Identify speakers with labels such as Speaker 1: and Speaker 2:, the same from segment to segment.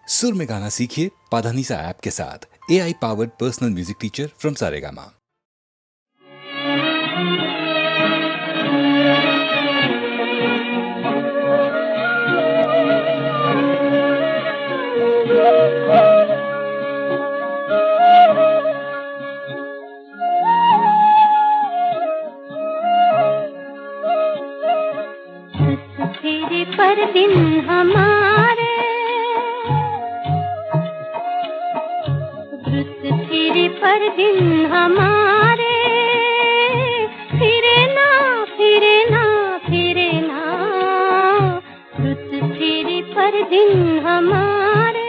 Speaker 1: सुर में गाना सीखिए पाधानीसा ऐप के साथ। AI powered personal music teacher from Saregama.
Speaker 2: तेरे पर दिन हमारे तेरे पर दिन हमारे फिरे ना फिरे ना फिरे ना तेरे पर दिन हमारे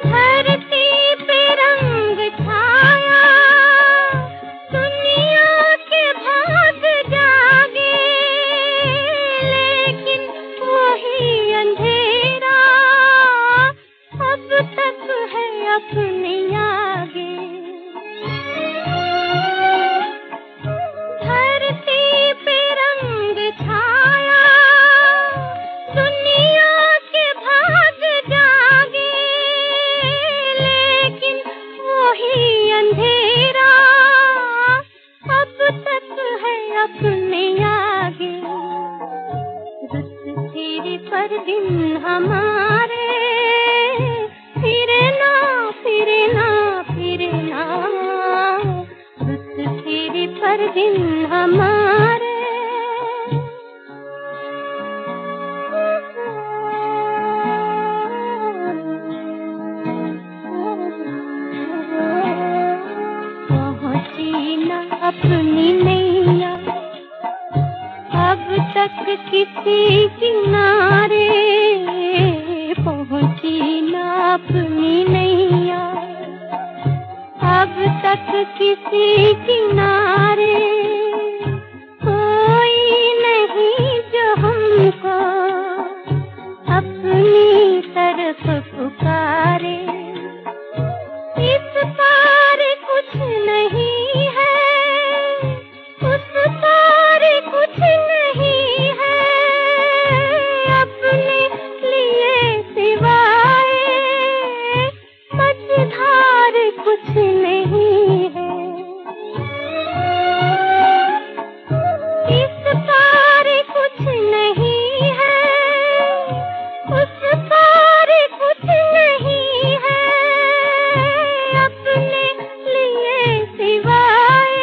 Speaker 2: धरती पे रंग छाया दुनिया के भाग जागे लेकिन वही अंधेरा अब तक है अपने आगे। धरती पे रंग छाया दुनिया के भाग जागे लेकिन वही अंधेरा अब तक है अपने आगे। रुत तेरे पर दिन हमारे फिरे ना फिरे ना फिरे ना रुत तेरे पर दिन हमारे पहुंची ना अपनी नैया अब तक किसी किनारे पहुंची ना अपनी नैया अब तक किसी किनारे कोई नहीं जो हमको अपनी तरफ पुकारे। इस पार कुछ नहीं है उस पार कुछ नहीं है अपने लिए सिवाय मझधार कुछ नहीं है। इस पार कुछ नहीं है उस पार कुछ नहीं है अपने लिए सिवाय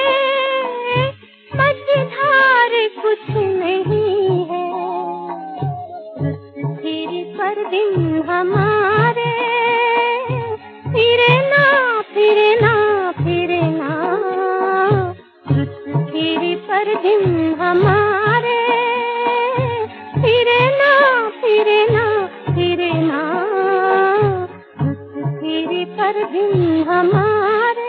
Speaker 2: मझधार कुछ नहीं है। रुत तेरे पर दिन हमारे फिरे ना फिरे ना फिरे ना रुत तेरे पर दिन हमारे फिरे ना फिरे ना फिरे ना रुत तेरे पर दिन हमारे।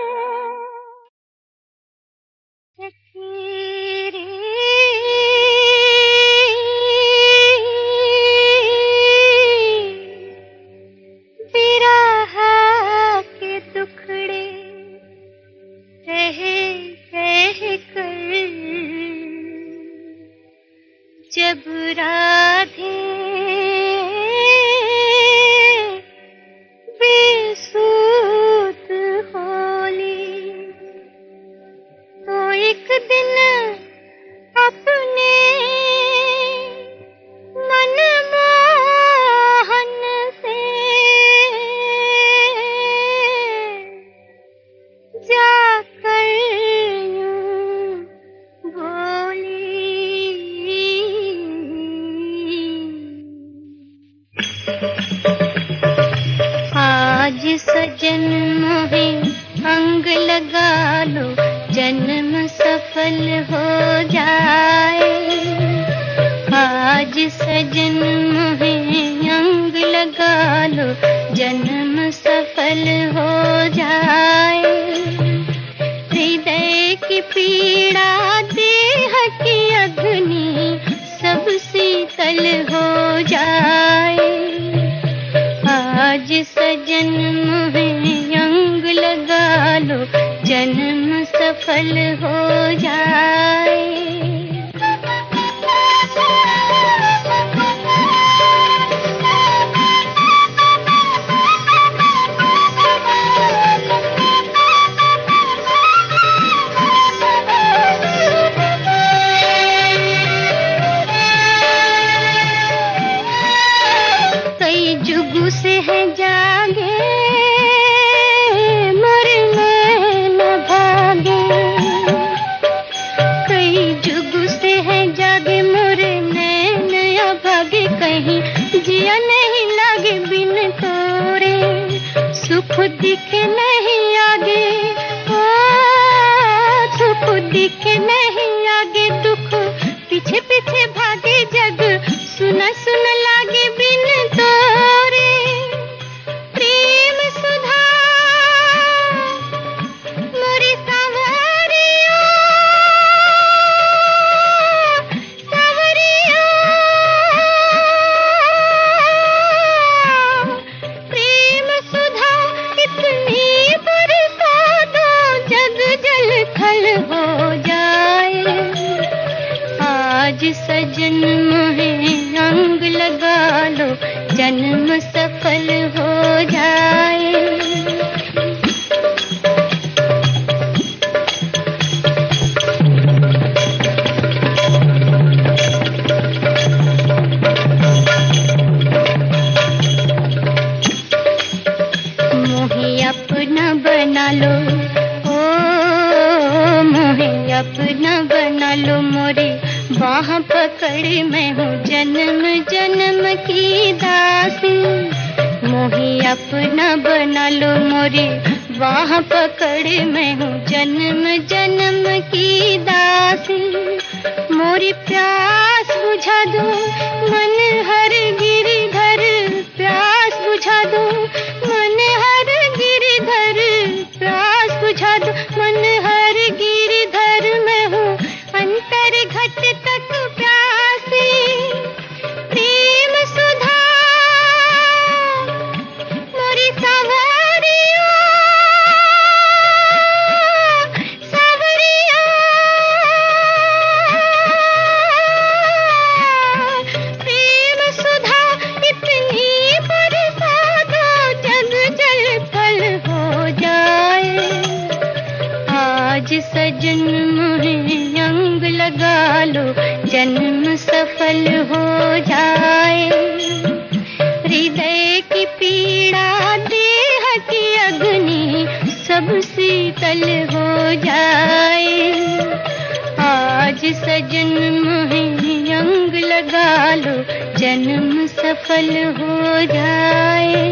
Speaker 2: विरह के टुकड़े कह कह कर जब राधे बेसूध होली तो एक दिन अपने मनमोहन से जाकर यूं बोली। आज सजन मोहे अंग लगा लो जन्म सफल हो जाए। आज सजन मोहे अंग लगा लो जन्म सफल हो जाए। हृदय की पीड़ा देह की अग्नि सब शीतल हो जाए। आज सजन मोहे अंग लगा लो जन्म जन्म सफल हो जाए। कई जुगों से है जागे, मरने न भागे। कई जुगों से है जागे, मरने न भागे। कहीं जिया नहीं लागे बिन तोरे, सुख दिखे नहीं आगे। ओ सुख दिखे नहीं आगे, दुख पीछे पीछे भागे। जग सुन सुन लागे बिन तोरे। प्रेम सुधा मोरी सांवरिया, सांवरिया। प्रेम सुधा इतनी बरसा दो, जग जल थल हो जाए। आज सजन मोहे रंग लगा लो, जन्म सफल हो जाए। मोहे अपना बना लो, ओ मोहे अपना बना लो। मोरी बाह पकड़ मैं हूँ जन्म जन्म की दासी। मोहे अपना बना लो, मोरी बाह पकड़ मैं हूँ जन्म जन्म की दासी। मोरी प्यास बुझा दो मन हर गिरधर, प्यास बुझा दो मन हर गिरधर। प्यास बुझा दो मन हर गिरधर, मैं हूँ अंतर घट तक प्यासी। प्रेम सुधा मोरी सांवरिया, सांवरिया। प्रेम सुधा इतनी बरसा दो, जग जल थल हो जाए। आज सजन मोहे रंग लगा लो, जन्म सफल हो जाए। हृदय की पीड़ा देह की अग्नि सब शीतल हो जाए। आज सजन मोहे रंग लगा लो, जन्म सफल हो जाए।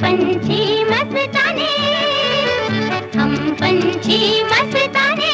Speaker 2: पंछी मस्ताने, हम पंछी मस्ताने।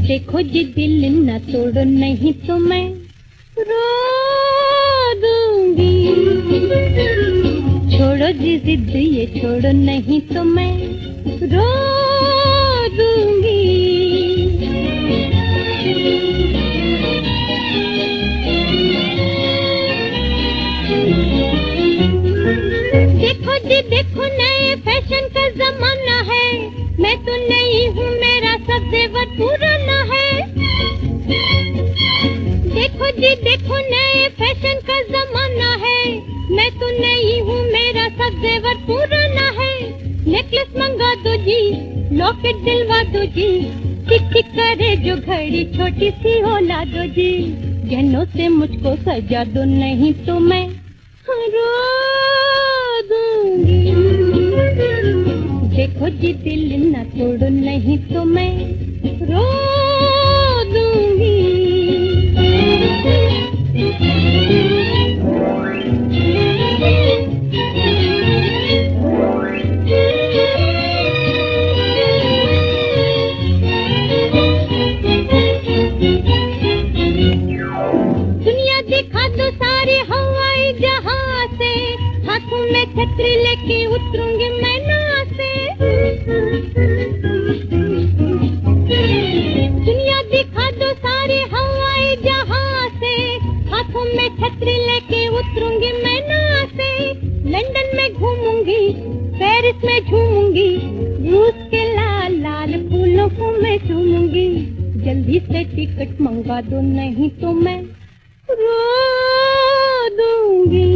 Speaker 3: देखो जी दिल न तोड़ो नहीं तो मैं रो दूंगी। छोड़ो जी जिद ये छोड़ो नहीं तो मैं रो दूंगी। देखो जी देखो नए फैशन का जमाना है, मैं तो नई हूँ मेरा सब जेवर पुराना है। देखो जी देखो नए फैशन का जमाना है, मैं तो नई हूँ मेरा सब जेवर पुराना है। नेकलेस मंगा दो जी, लॉकेट दिलवा दो जी, टिक टिक करे जो घड़ी छोटी सी होला दो जी। गहनों से मुझको सजा दो नहीं तो मैं रो दूंगी। देखो जी दिल न तोड़ो नहीं तो मैं रो दूंगी। दुनिया दिखा दो सारे हवाई जहां से, हाथों में छतरी लेके उतरूंगी मैं ना से। दुनिया दिखा दो सारे हवाई जहां से, हाथों में छतरी लेके उतरूंगी मैं ना से। लंदन में घूमूंगी, पेरिस में झूमूंगी, रूस के लाल लाल फूलों को मैं चूमूंगी। जल्दी से टिकट मंगा दो नहीं तो मैं रो दूंगी।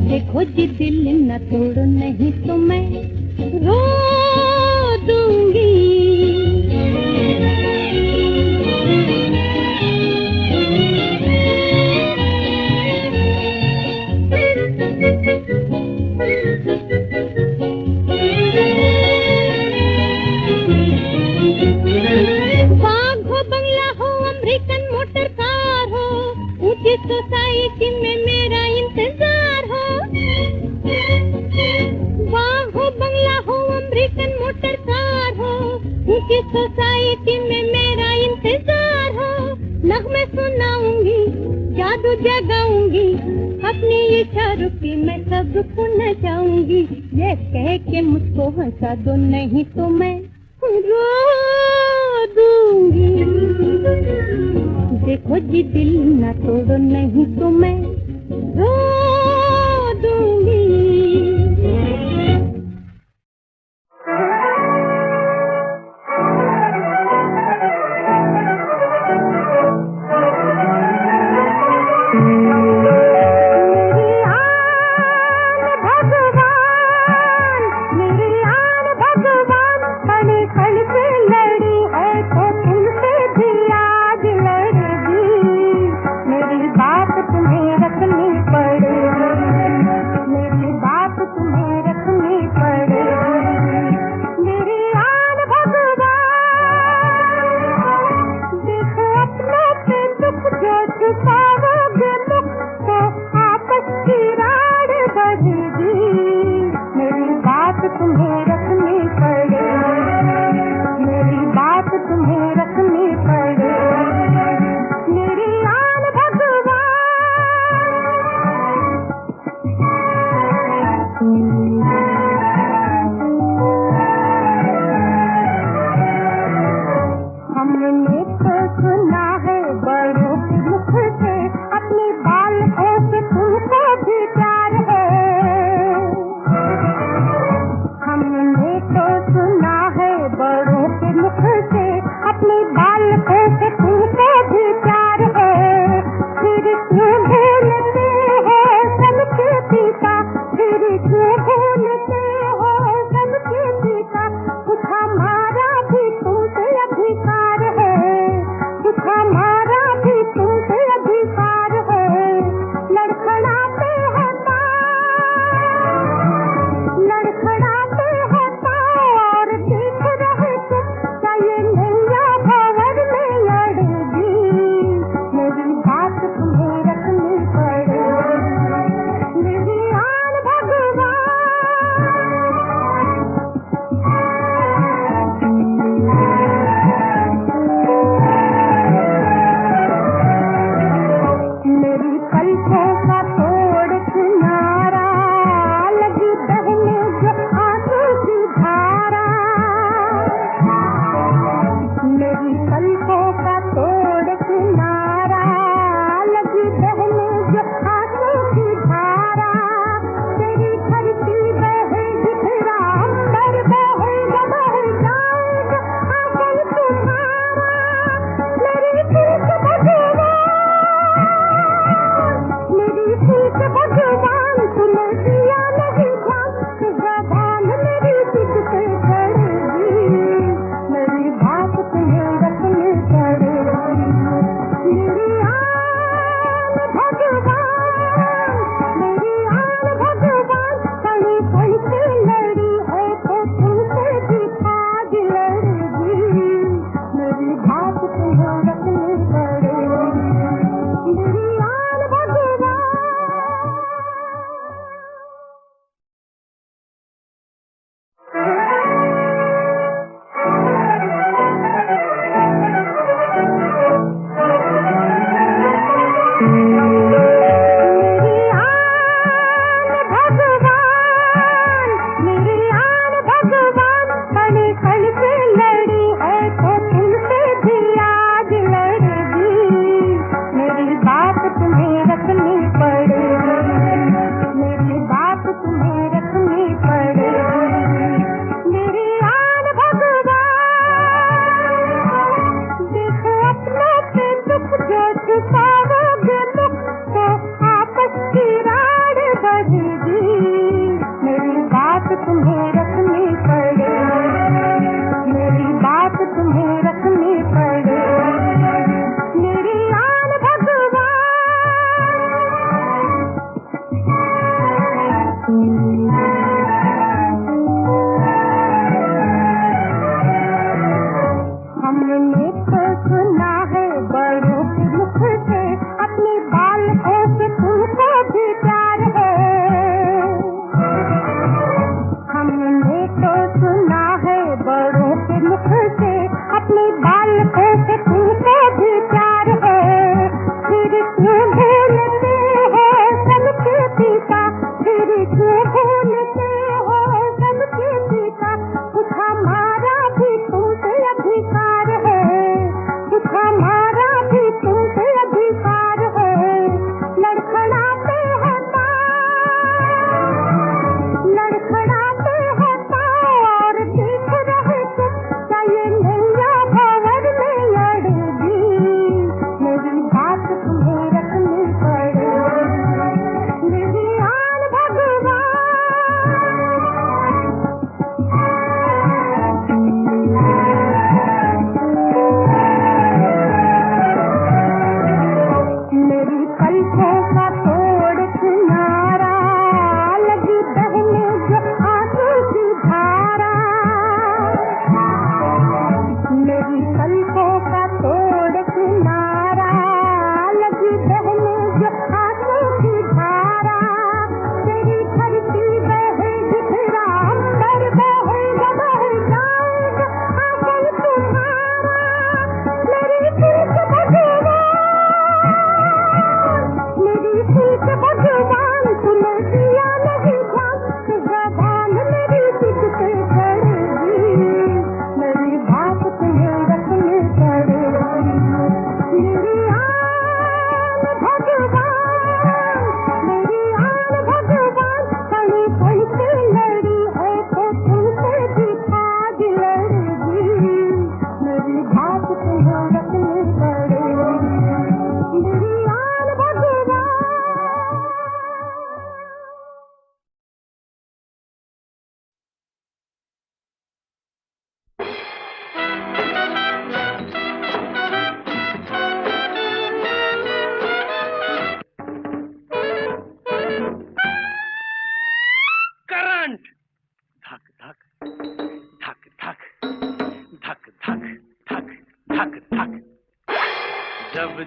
Speaker 3: देखो जी दिल न तोड़ो नहीं तो मैं रो दूंगी। सोसाइटी में मेरा इंतजार हो, बाग हो बंगला हो अमेरिकन मोटर कार हो, ऊंची सोसाइटी में मेरा इंतजार हो। नगमे सुनाऊंगी, जादू जगाऊंगी, अपनी इशारों की मैं सबको नचाऊंगी। ये कह के मुझको हंसा दो, नहीं तो मैं रो दूंगी। देखो जी दिल ना तोड़ो, नहीं तो मैं रो दूंगी।
Speaker 2: तुम्हें रख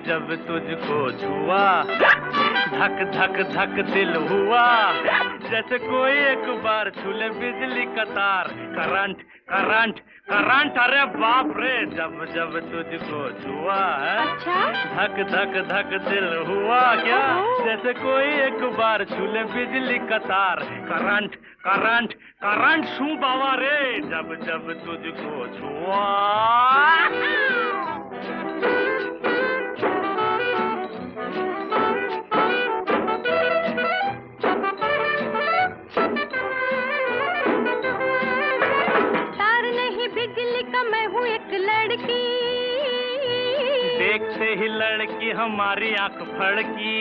Speaker 4: जब तुझको छुआ धक धक धक दिल हुआ जैसे कोई एक बार छूले बिजली का तार। करंट करंट करंट, अरे बाप रे, जब जब तुझको छुआ है
Speaker 3: अच्छा?
Speaker 4: धक धक धक दिल हुआ क्या जैसे कोई एक बार छूले बिजली का तार। करंट करंट करंट शू बाबा रे, जब जब तुझको छुआ।
Speaker 3: मैं हूँ एक लड़की,
Speaker 4: देखते ही लड़की हमारी आंख फड़की।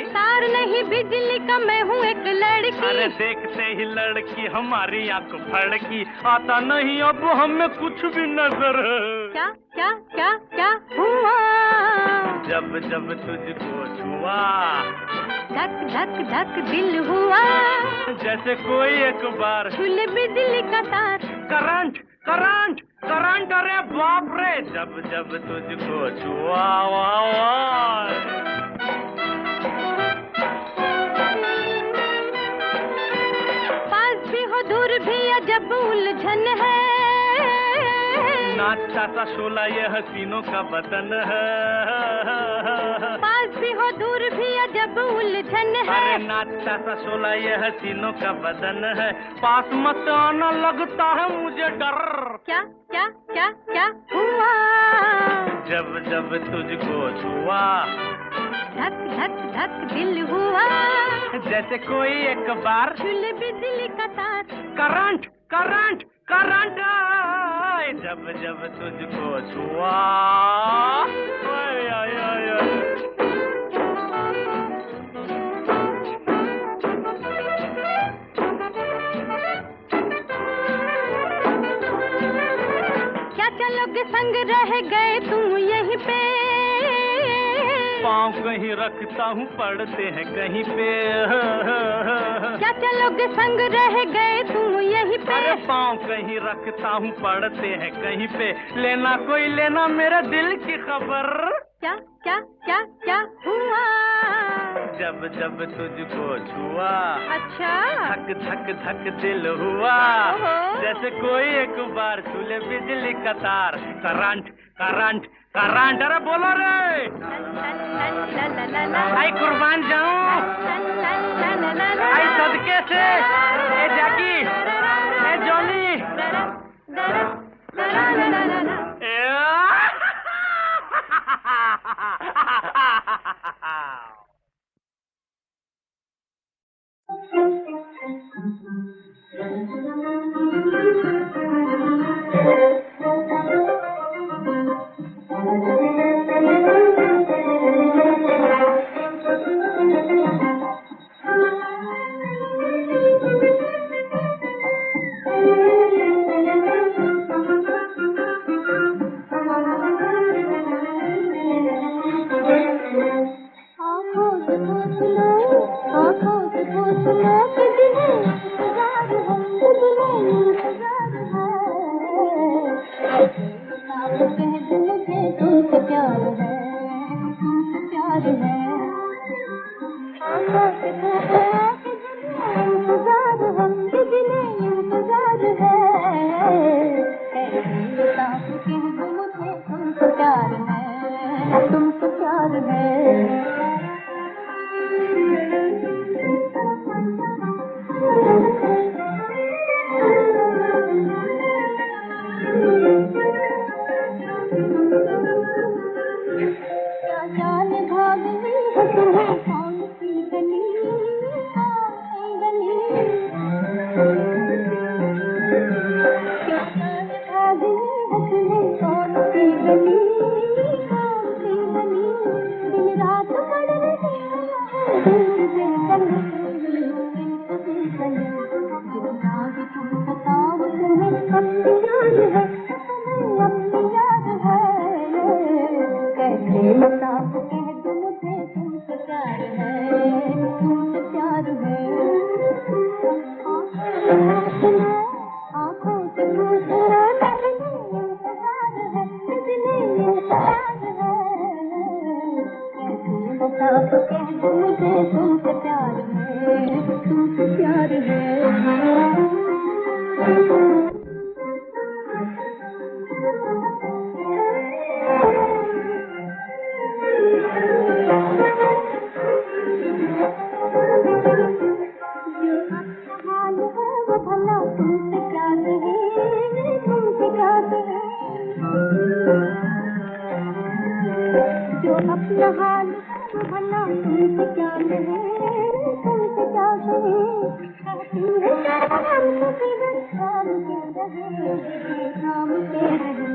Speaker 3: तार नहीं बिजली का मैं हूँ एक लड़की।
Speaker 4: अरे देखते ही लड़की हमारी आंख फड़की। आता नहीं अब हमें कुछ भी नजर।
Speaker 3: क्या क्या क्या क्या हुआ
Speaker 4: जब जब तुझको छुआ
Speaker 3: धक धक धक दिल हुआ
Speaker 4: जैसे कोई एक बार
Speaker 3: छूले बिजली का तार।
Speaker 4: करंट करंट करंट, अरे बाप रे, जब जब तुझको छुआ।
Speaker 3: पास भी हो दूर भी अजब उलझन है,
Speaker 4: नाचता सा शोला ये हसीनों का बदन है।
Speaker 3: पास भी हो दूर भी अजब उलझन है।
Speaker 4: अरे नाचता सा शोला ये हसीनों का बदन है। पास मत आना लगता है मुझे डर।
Speaker 3: क्या क्या क्या क्या हुआ
Speaker 4: जब जब तुझको छुआ
Speaker 3: धक धक धक दिल हुआ
Speaker 4: जैसे कोई एक बार
Speaker 3: छूले बिजली का तार।
Speaker 4: करंट करंट करंट, जब जब तुझको छुआ। आय, आय, आय, आय।
Speaker 3: क्या चलोगे संग रह गए तुम यहीं पे,
Speaker 4: पाँव कहीं रखता हूँ पड़ते हैं कहीं पे।
Speaker 3: क्या चलोगे संग रह गए तुम यहीं पे।
Speaker 4: अरे पाँव कहीं रखता हूँ पड़ते हैं कहीं पे। लेना कोई लेना मेरे दिल की खबर।
Speaker 3: क्या क्या क्या क्या हुआ
Speaker 4: जब जब तुझको छुआ
Speaker 3: अच्छा?
Speaker 4: धक धक धक दिल हुआ जैसे कोई एक बार छूले बिजली का तार। करंट करंट करंट, अरे बोलो रे, आई कुर्बान जाऊं, आई सदके से, ए जैकी, ए जॉनी।
Speaker 2: तुमसे प्यार है, तुमसे प्यार है। जो अपना हाल है भला तुमसे क्या कहे, तुमसे क्या कहे। कहती है शाम के रहे, शाम के रहे,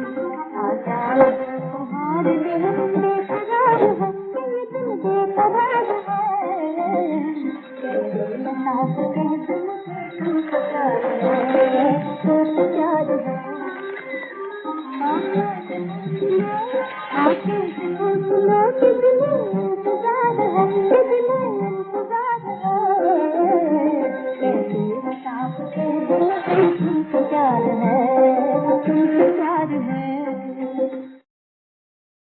Speaker 2: आजा तुम्हारे दिल बेकरार है, ये दिल बेकरार है। बता के तुमसे प्यार है।